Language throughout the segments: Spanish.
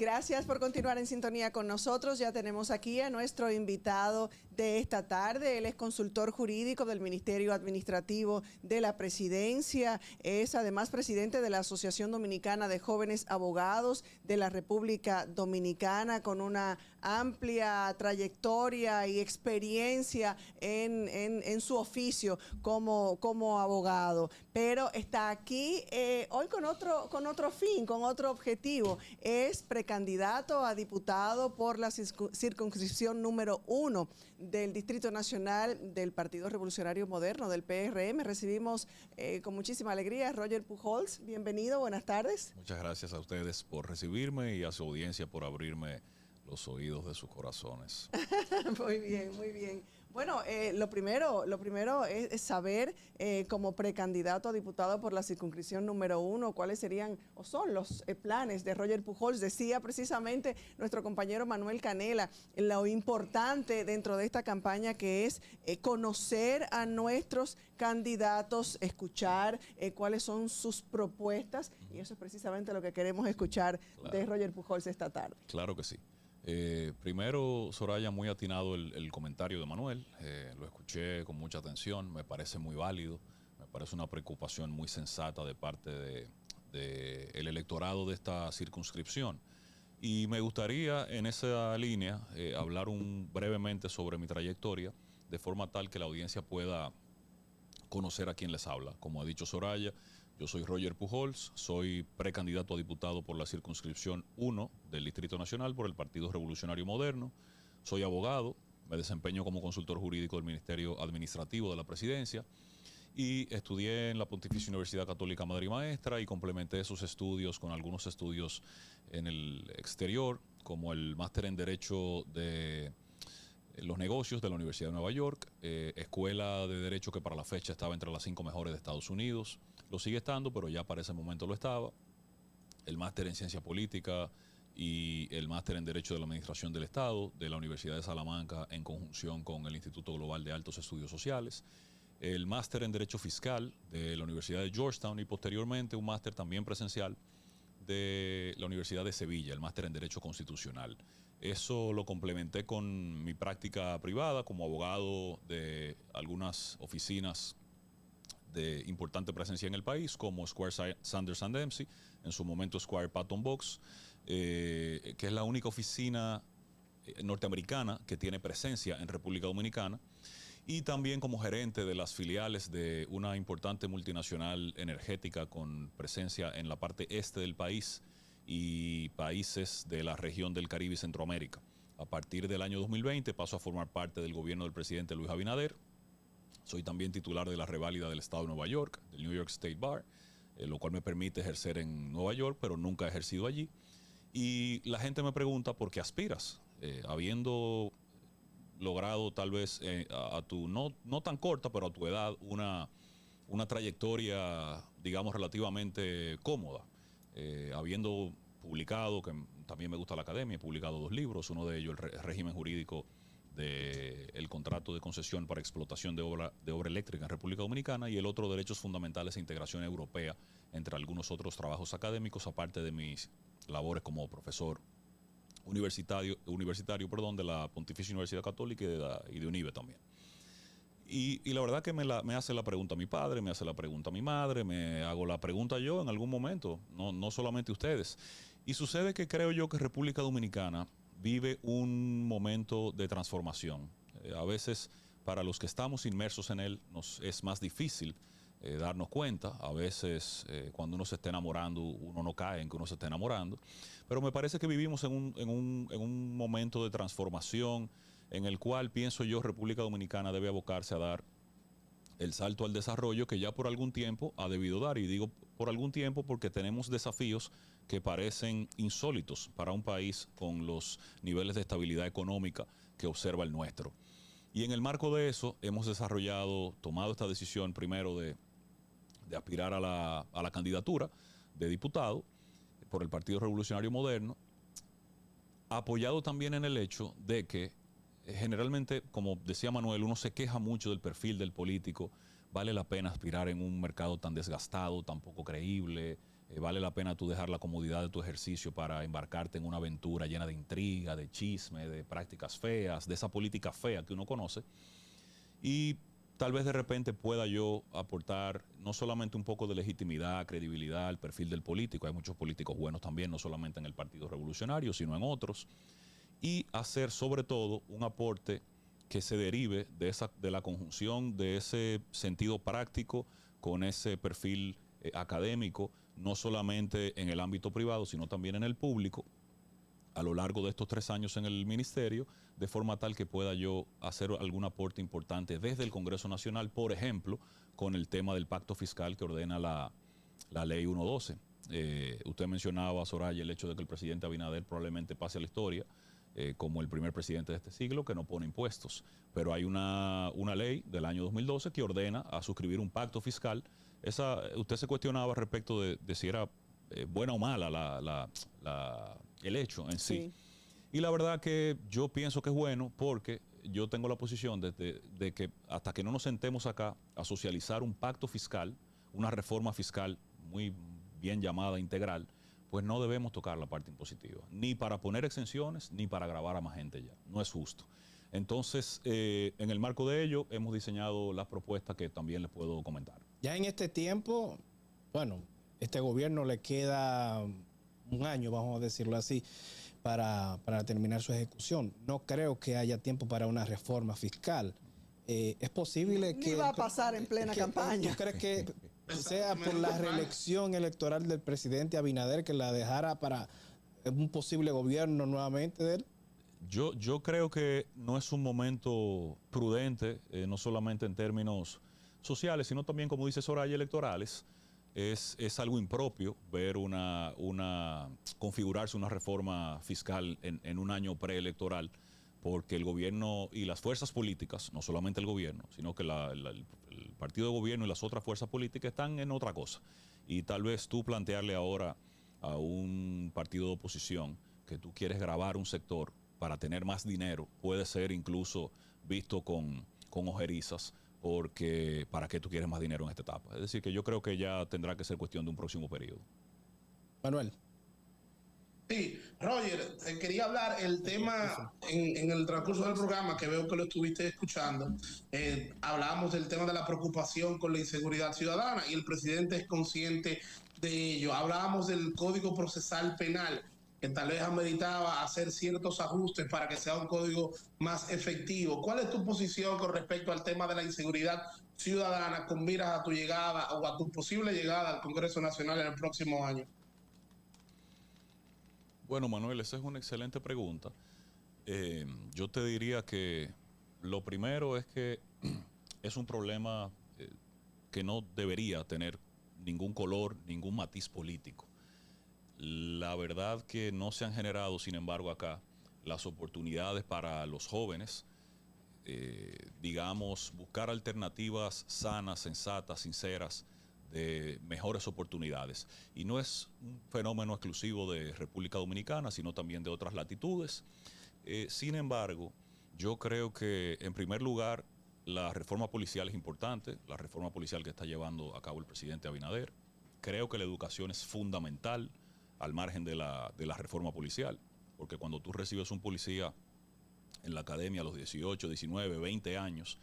Gracias por continuar en sintonía con nosotros. Ya tenemos aquí a nuestro invitado de esta tarde. Él es consultor jurídico del Ministerio Administrativo de la Presidencia. Es además presidente de la Asociación Dominicana de Jóvenes Abogados de la República Dominicana, con una amplia trayectoria y experiencia en su oficio como abogado. Pero está aquí hoy con otro fin, con otro objetivo. Es precandidato a diputado por la circunscripción número 1 del Distrito Nacional del Partido Revolucionario Moderno, del PRM. Recibimos con muchísima alegría a Roger Pujols. Bienvenido, buenas tardes. Muchas gracias a ustedes por recibirme y a su audiencia por abrirme los oídos de sus corazones. Muy bien, muy bien. Bueno, lo primero es saber, como precandidato a diputado por la circunscripción número 1, cuáles serían o son los planes de Roger Pujols. Decía precisamente nuestro compañero Manuel Canela lo importante dentro de esta campaña, que es conocer a nuestros candidatos, escuchar cuáles son sus propuestas, y eso es precisamente lo que queremos escuchar de Roger Pujols esta tarde. Claro que sí. Primero, Soraya, muy atinado el comentario de Manuel. Lo escuché con mucha atención, me parece muy válido, me parece una preocupación muy sensata de parte del electorado de esta circunscripción. Y me gustaría en esa línea hablar brevemente sobre mi trayectoria, de forma tal que la audiencia pueda conocer a quién les habla. Como ha dicho Soraya, yo soy Roger Pujols, soy precandidato a diputado por la circunscripción 1 del Distrito Nacional por el Partido Revolucionario Moderno. Soy abogado, me desempeño como consultor jurídico del Ministerio Administrativo de la Presidencia y estudié en la Pontificia Universidad Católica Madre y Maestra y complementé esos estudios con algunos estudios en el exterior, como el máster en Derecho de los Negocios de la Universidad de Nueva York, escuela de Derecho que para la fecha estaba entre las 5 mejores de Estados Unidos. Lo sigue estando, pero ya para ese momento lo estaba. El máster en Ciencia Política y el máster en Derecho de la Administración del Estado de la Universidad de Salamanca en conjunción con el Instituto Global de Altos Estudios Sociales. El máster en Derecho Fiscal de la Universidad de Georgetown y posteriormente un máster también presencial de la Universidad de Sevilla, el máster en Derecho Constitucional. Eso lo complementé con mi práctica privada como abogado de algunas oficinas de importante presencia en el país, como Squire Sanders Dempsey, en su momento Squire Patton Boggs, que es la única oficina norteamericana que tiene presencia en República Dominicana, y también como gerente de las filiales de una importante multinacional energética con presencia en la parte este del país y países de la región del Caribe y Centroamérica. A partir del año 2020 paso a formar parte del gobierno del presidente Luis Abinader. Soy también titular de la reválida del Estado de Nueva York, del New York State Bar, lo cual me permite ejercer en Nueva York, pero nunca he ejercido allí. Y la gente me pregunta por qué aspiras, habiendo logrado tal vez a tu, no tan corta, pero a tu edad, una trayectoria, digamos, relativamente cómoda, habiendo publicado, que también me gusta la academia, he publicado 2 libros, uno de ellos, el régimen jurídico del contrato de concesión para explotación de obra eléctrica en República Dominicana, y el otro, Derechos Fundamentales e Integración Europea, entre algunos otros trabajos académicos, aparte de mis labores como profesor universitario de la Pontificia Universidad Católica y de UNIBE también. Y la verdad que me hace la pregunta mi padre, me hace la pregunta mi madre, me hago la pregunta yo en algún momento, no solamente ustedes. Y sucede que creo yo que República Dominicana vive un momento de transformación. A veces para los que estamos inmersos en él nos es más difícil darnos cuenta. A veces cuando uno se está enamorando, uno no cae en que uno se está enamorando. Pero me parece que vivimos en un momento de transformación en el cual, pienso yo, República Dominicana debe abocarse a dar el salto al desarrollo que ya por algún tiempo ha debido dar. Y digo por algún tiempo porque tenemos desafíos que parecen insólitos para un país con los niveles de estabilidad económica que observa el nuestro. Y en el marco de eso hemos tomado esta decisión primero de aspirar a la candidatura de diputado por el Partido Revolucionario Moderno, apoyado también en el hecho de que generalmente, como decía Manuel, uno se queja mucho del perfil del político. Vale la pena aspirar en un mercado tan desgastado, tan poco creíble, vale la pena tú dejar la comodidad de tu ejercicio para embarcarte en una aventura llena de intriga, de chisme, de prácticas feas, de esa política fea que uno conoce. Y tal vez de repente pueda yo aportar no solamente un poco de legitimidad, credibilidad al perfil del político, hay muchos políticos buenos también, no solamente en el Partido Revolucionario, sino en otros, y hacer sobre todo un aporte que se derive de la conjunción de ese sentido práctico con ese perfil académico, no solamente en el ámbito privado, sino también en el público, a lo largo de estos 3 años en el ministerio, de forma tal que pueda yo hacer algún aporte importante desde el Congreso Nacional, por ejemplo, con el tema del pacto fiscal que ordena la ley 112. Usted mencionaba, Soraya, el hecho de que el presidente Abinader probablemente pase a la historia como el primer presidente de este siglo que no pone impuestos. Pero hay una ley del año 2012 que ordena a suscribir un pacto fiscal. Usted se cuestionaba respecto de si era buena o mala el hecho en sí. Y la verdad que yo pienso que es bueno porque yo tengo la posición de que hasta que no nos sentemos acá a socializar un pacto fiscal, una reforma fiscal muy bien llamada integral, pues no debemos tocar la parte impositiva, ni para poner exenciones, ni para gravar a más gente ya. No es justo. Entonces, en el marco de ello, hemos diseñado las propuestas que también les puedo comentar. Ya en este tiempo, bueno, este gobierno le queda un año, vamos a decirlo así, para terminar su ejecución. No creo que haya tiempo para una reforma fiscal. Es posible que... Ni va a pasar en plena campaña. ¿Tú crees que sea por la reelección electoral del presidente Abinader que la dejara para un posible gobierno nuevamente de él? Yo creo que no es un momento prudente, no solamente en términos sociales, sino también, como dice Soraya, electorales. Es algo impropio ver configurarse una reforma fiscal en un año preelectoral, porque el gobierno y las fuerzas políticas, no solamente el gobierno, sino que el partido de gobierno y las otras fuerzas políticas están en otra cosa. Y tal vez tú plantearle ahora a un partido de oposición que tú quieres gravar un sector para tener más dinero, puede ser incluso visto con ojerizas, porque ¿para qué tú quieres más dinero en esta etapa? Es decir, que yo creo que ya tendrá que ser cuestión de un próximo periodo. Manuel. Sí, Roger, quería hablar el tema en el transcurso del programa, que veo que lo estuviste escuchando. Hablábamos del tema de la preocupación con la inseguridad ciudadana y el presidente es consciente de ello. Hablábamos del Código Procesal Penal, que tal vez ameritaba hacer ciertos ajustes para que sea un código más efectivo. ¿Cuál es tu posición con respecto al tema de la inseguridad ciudadana con miras a tu llegada o a tu posible llegada al Congreso Nacional en el próximo año? Bueno, Manuel, esa es una excelente pregunta. Yo te diría que lo primero es que es un problema que no debería tener ningún color, ningún matiz político. La verdad que no se han generado, sin embargo, acá las oportunidades para los jóvenes, digamos, buscar alternativas sanas, sensatas, sinceras, de mejores oportunidades. Y no es un fenómeno exclusivo de República Dominicana, sino también de otras latitudes. Sin embargo, yo creo que, en primer lugar, la reforma policial es importante, la reforma policial que está llevando a cabo el presidente Abinader. Creo que la educación es fundamental al margen de la reforma policial, porque cuando tú recibes un policía en la academia a los 18, 19, 20 años,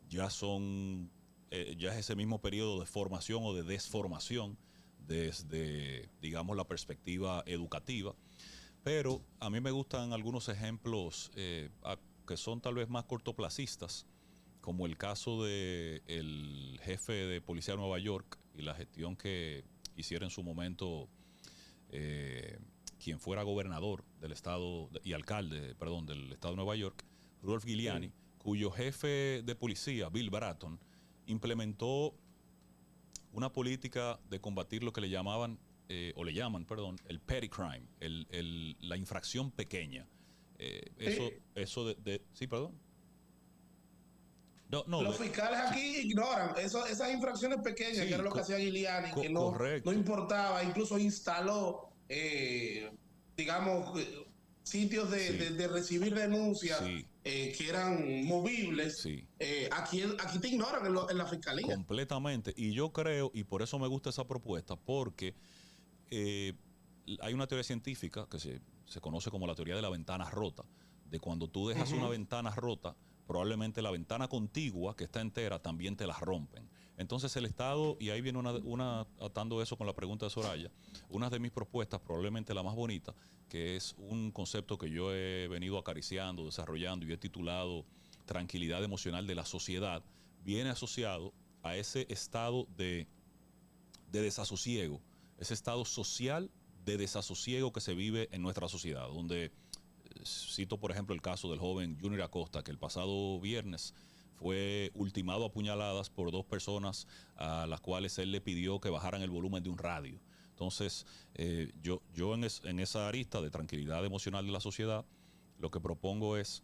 ya es ese mismo periodo de formación o de desformación desde, digamos, la perspectiva educativa. Pero a mí me gustan algunos ejemplos que son tal vez más cortoplacistas, como el caso del jefe de policía de Nueva York y la gestión que hiciera en su momento quien fuera gobernador del estado y alcalde, perdón, del estado de Nueva York, Rudolph Giuliani, cuyo jefe de policía, Bill Bratton, implementó una política de combatir lo que le llaman, el petty crime, la infracción pequeña. Sí, perdón. Los fiscales aquí ignoran esas infracciones pequeñas, sí, que era lo que hacía Giuliani, que no importaba, incluso instaló, digamos, sitios de recibir denuncias, sí, que eran movibles. Sí. Aquí te ignoran en la fiscalía. Completamente. Y yo creo, y por eso me gusta esa propuesta, porque hay una teoría científica que se conoce como la teoría de la ventana rota, de cuando tú dejas una ventana rota, probablemente la ventana contigua que está entera también te la rompen. Entonces el Estado, y ahí viene atando eso con la pregunta de Soraya, una de mis propuestas, probablemente la más bonita, que es un concepto que yo he venido acariciando, desarrollando y he titulado tranquilidad emocional de la sociedad, viene asociado a ese estado de desasosiego, ese estado social de desasosiego que se vive en nuestra sociedad, donde cito por ejemplo el caso del joven Junior Acosta, que el pasado viernes fue ultimado a puñaladas por 2 personas a las cuales él le pidió que bajaran el volumen de un radio. Entonces, yo en esa arista de tranquilidad emocional de la sociedad, lo que propongo es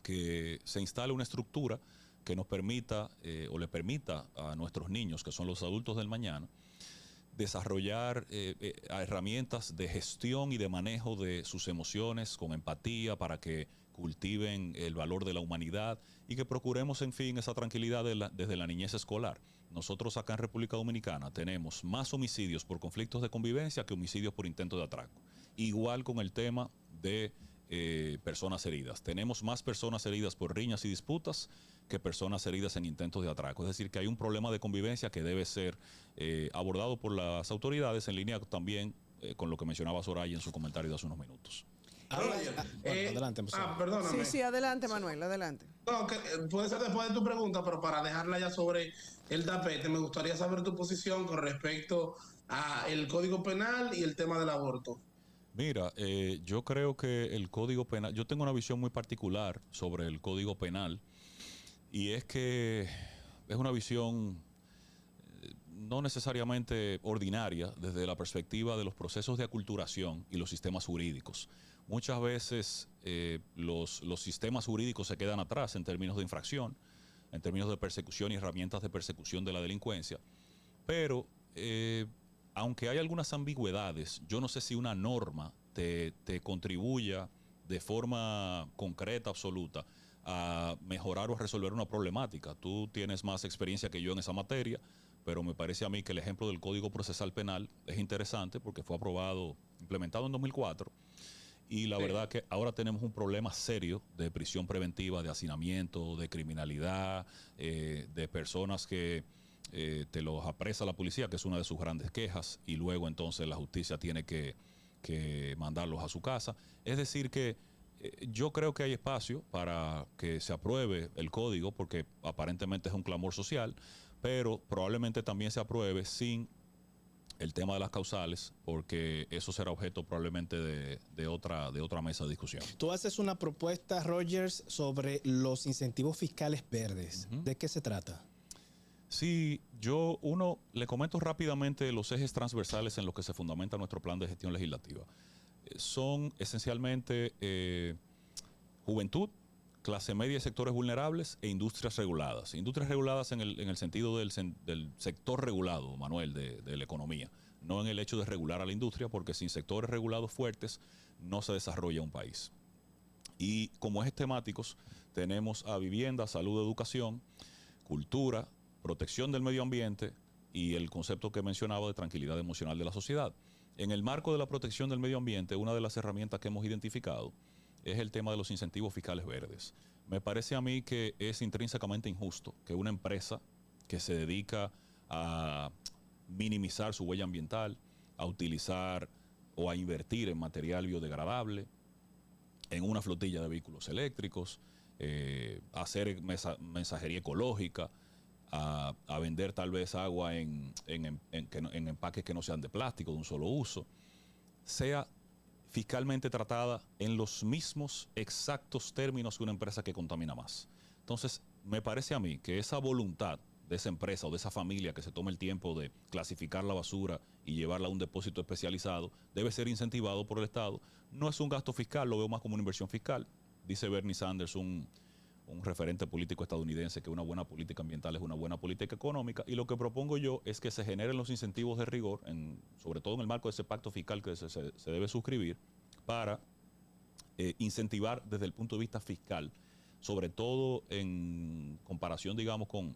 que se instale una estructura que nos permita o le permita a nuestros niños, que son los adultos del mañana, desarrollar herramientas de gestión y de manejo de sus emociones con empatía para que cultiven el valor de la humanidad y que procuremos, en fin, esa tranquilidad desde la niñez escolar. Nosotros acá en República Dominicana tenemos más homicidios por conflictos de convivencia que homicidios por intento de atraco. Igual con el tema de personas heridas. Tenemos más personas heridas por riñas y disputas que personas heridas en intentos de atraco. Es decir, que hay un problema de convivencia que debe ser abordado por las autoridades en línea también con lo que mencionaba Soraya en su comentario de hace unos minutos. Adelante, perdóname. Sí, adelante, Manuel, adelante. No, puede ser después de tu pregunta, pero para dejarla ya sobre el tapete, me gustaría saber tu posición con respecto a el Código Penal y el tema del aborto. Mira, yo creo que el Código Penal, yo tengo una visión muy particular sobre el Código Penal, y es que es una visión no necesariamente ordinaria desde la perspectiva de los procesos de aculturación y los sistemas jurídicos. Muchas veces los sistemas jurídicos se quedan atrás en términos de infracción, en términos de persecución y herramientas de persecución de la delincuencia, pero aunque hay algunas ambigüedades, yo no sé si una norma te contribuya de forma concreta, absoluta, a mejorar o a resolver una problemática. Tú tienes más experiencia que yo en esa materia, pero me parece a mí que el ejemplo del Código Procesal Penal es interesante porque fue implementado en 2004, y la verdad que ahora tenemos un problema serio de prisión preventiva, de hacinamiento, de criminalidad, de personas que te los apresa la policía, que es una de sus grandes quejas, y luego entonces la justicia tiene que mandarlos a su casa. Es decir que yo creo que hay espacio para que se apruebe el código, porque aparentemente es un clamor social, pero probablemente también se apruebe sin el tema de las causales, porque eso será objeto probablemente de otra mesa de discusión. Tú haces una propuesta, Rogers, sobre los incentivos fiscales verdes. ¿De qué se trata? Sí, le comento rápidamente los ejes transversales en los que se fundamenta nuestro plan de gestión legislativa. Son esencialmente juventud, clase media y sectores vulnerables, e industrias reguladas. Industrias reguladas en el sentido del sector regulado, Manuel, de la economía. No en el hecho de regular a la industria, porque sin sectores regulados fuertes no se desarrolla un país. Y como ejes temáticos tenemos a vivienda, salud, educación, cultura, protección del medio ambiente y el concepto que mencionaba de tranquilidad emocional de la sociedad. En el marco de la protección del medio ambiente, una de las herramientas que hemos identificado es el tema de los incentivos fiscales verdes. Me parece a mí que es intrínsecamente injusto que una empresa que se dedica a minimizar su huella ambiental, a utilizar o a invertir en material biodegradable, en una flotilla de vehículos eléctricos, a hacer mensajería ecológica, a vender tal vez agua en empaques que no sean de plástico, de un solo uso, sea fiscalmente tratada en los mismos exactos términos que una empresa que contamina más. Entonces, me parece a mí que esa voluntad de esa empresa o de esa familia que se tome el tiempo de clasificar la basura y llevarla a un depósito especializado debe ser incentivado por el Estado. No es un gasto fiscal, lo veo más como una inversión fiscal. Dice Bernie Sanders, un referente político estadounidense, que una buena política ambiental es una buena política económica, y lo que propongo yo es que se generen los incentivos de rigor, sobre todo en el marco de ese pacto fiscal que se debe suscribir, para incentivar desde el punto de vista fiscal, sobre todo en comparación, digamos, con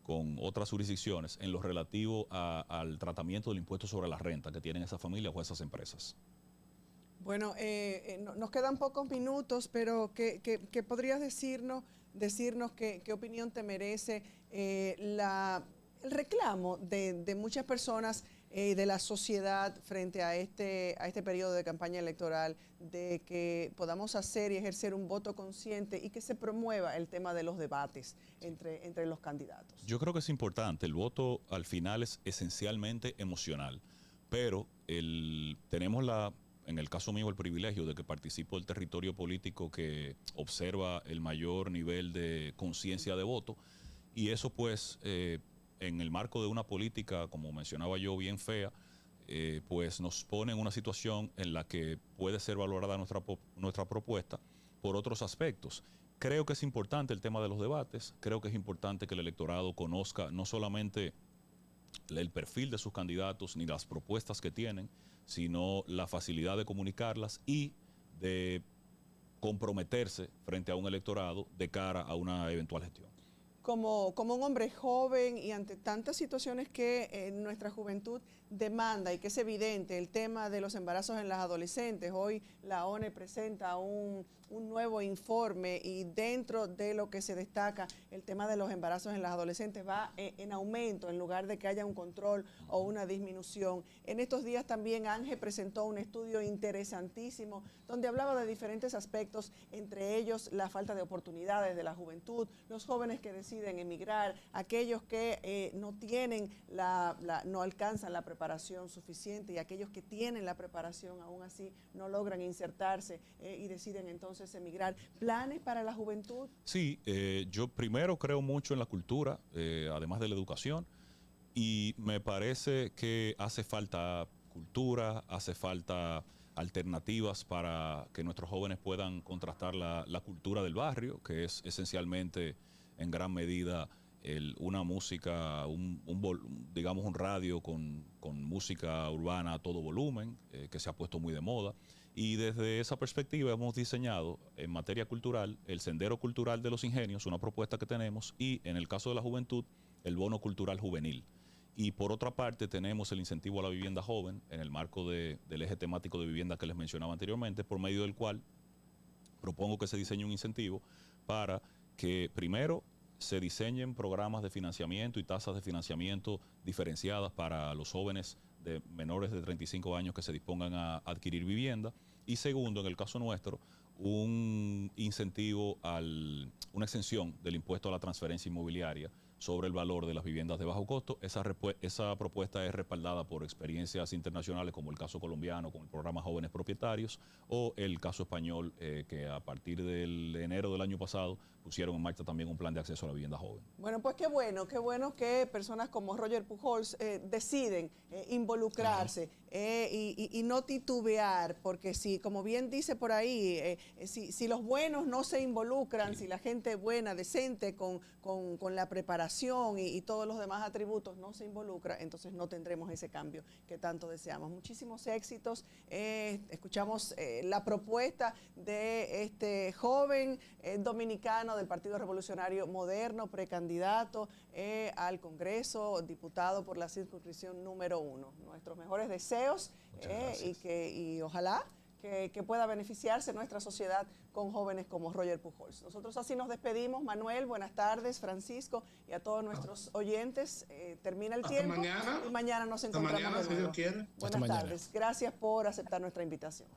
con otras jurisdicciones en lo relativo al tratamiento del impuesto sobre la renta que tienen esas familias o esas empresas. Bueno, nos quedan pocos minutos, pero ¿qué podrías decirnos qué opinión te merece el reclamo de muchas personas de la sociedad frente a este periodo de campaña electoral, de que podamos hacer y ejercer un voto consciente y que se promueva el tema de los debates entre los candidatos? Yo creo que es importante. El voto al final es esencialmente emocional, pero tenemos en el caso mío, el privilegio de que participo del territorio político que observa el mayor nivel de conciencia de voto, y eso pues en el marco de una política, como mencionaba yo, bien fea, pues nos pone en una situación en la que puede ser valorada nuestra propuesta por otros aspectos. Creo que es importante el tema de los debates, creo que es importante que el electorado conozca no solamente el perfil de sus candidatos ni las propuestas que tienen, sino la facilidad de comunicarlas y de comprometerse frente a un electorado de cara a una eventual gestión. Como un hombre joven y ante tantas situaciones que nuestra juventud demanda y que es evidente, el tema de los embarazos en las adolescentes, hoy la ONU presenta un nuevo informe y dentro de lo que se destaca, el tema de los embarazos en las adolescentes va en aumento en lugar de que haya un control o una disminución. En estos días también ANGE presentó un estudio interesantísimo donde hablaba de diferentes aspectos, entre ellos la falta de oportunidades de la juventud, los jóvenes que deciden emigrar, aquellos que no tienen no alcanzan la preparación suficiente y aquellos que tienen la preparación aún así no logran insertarse y deciden entonces emigrar. ¿Planes para la juventud? Sí, yo primero creo mucho en la cultura, además de la educación, y me parece que hace falta cultura, hace falta alternativas para que nuestros jóvenes puedan contrastar la cultura del barrio, que es esencialmente en gran medida una música, digamos un radio con música urbana a todo volumen, que se ha puesto muy de moda. Y desde esa perspectiva hemos diseñado en materia cultural el Sendero Cultural de los Ingenios, una propuesta que tenemos, y en el caso de la juventud, el Bono Cultural Juvenil. Y por otra parte tenemos el incentivo a la vivienda joven en el marco del eje temático de vivienda que les mencionaba anteriormente, por medio del cual propongo que se diseñe un incentivo para que primero se diseñen programas de financiamiento y tasas de financiamiento diferenciadas para los jóvenes de menores de 35 años que se dispongan a adquirir vivienda. Y segundo, en el caso nuestro, un incentivo una exención del impuesto a la transferencia inmobiliaria sobre el valor de las viviendas de bajo costo. Esa propuesta es respaldada por experiencias internacionales como el caso colombiano con el programa Jóvenes Propietarios o el caso español que a partir del enero del año pasado pusieron en marcha también un plan de acceso a la vivienda joven. Bueno, pues qué bueno que personas como Roger Pujols deciden involucrarse y no titubear, porque si, como bien dice por ahí, si los buenos no se involucran, si la gente buena, decente, con la preparación y todos los demás atributos no se involucra, entonces no tendremos ese cambio que tanto deseamos. Muchísimos éxitos. Escuchamos la propuesta de este joven dominicano del Partido Revolucionario Moderno, precandidato al Congreso, diputado por la circunscripción número 1. Nuestros mejores deseos y ojalá que pueda beneficiarse nuestra sociedad con jóvenes como Roger Pujols. Nosotros así nos despedimos. Manuel, buenas tardes, Francisco, y a todos nuestros oyentes. Termina el tiempo mañana. Y mañana nos encontramos de nuevo. Si Dios quiere. Buenas tardes. Gracias por aceptar nuestra invitación.